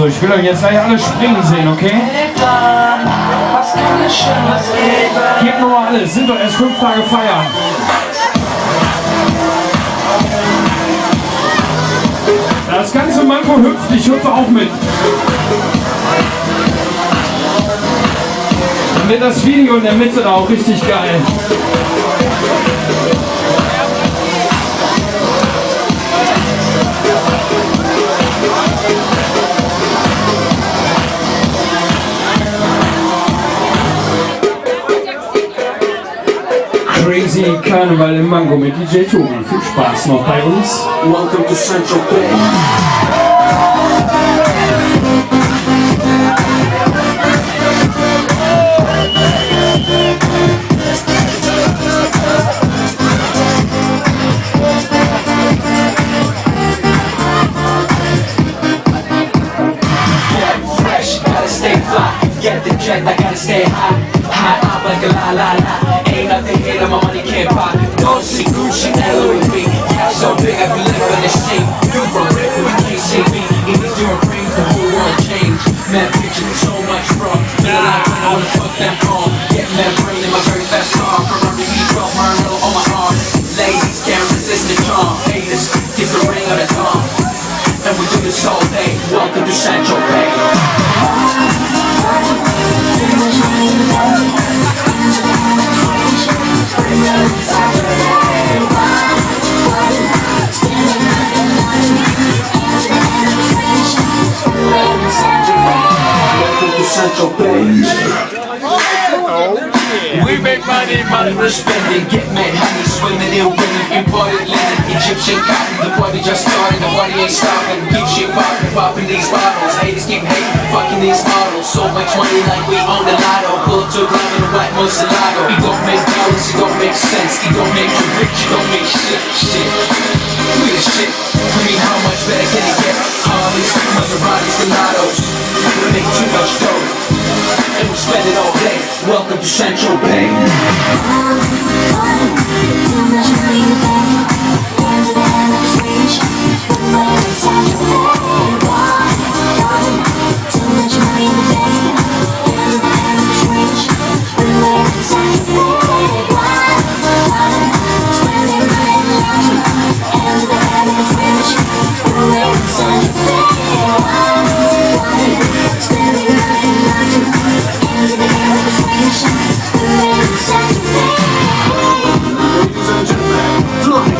So, ich will euch jetzt gleich alle springen sehen, okay? Gebt nur mal alles, sind doch erst 5 Tage feiern. Das ganze Manko hüpft, ich hüpfe auch mit. Dann wird das Video in der Mitte da auch richtig geil. Crazy Karneval im Mango mit DJ Tobi. Viel Spaß noch bei uns. Welcome to Central Bay. Get the jet, I gotta stay high. High up like a la la la. Ain't nothing here that my money can't buy. Don't see Gucci, Louis V. Cash so big I be living in the shade. You from Rick, we can't see me. In these different frames, the whole world change. Man, picture me so much from. Feel like I wanna fuck that wrong. Get man brain in my very fast car. Ferrari V12, Merlot on my arm. Ladies can't resist the charm. Haters, get the ring on the tongue. And we do this all day. Welcome to Central Bay. Central Bay. We make money, money we're spending. Get mad, honey, swimming in women. Imported linen, Egyptian cotton. The party just started, the party ain't stopping. Keep shit popping, popping these bottles. Haters keep hating, fucking these models. So much money like we own the lotto. Pull up to a club in a white Moselato. It don't make dollars, it don't make sense. It don't make you rich, it don't make shit. We the shit. I mean, how much better can it get? Harleys, Maseratis, Gelatos. We make too much dough, and we spend it all day. Welcome to Central Bay.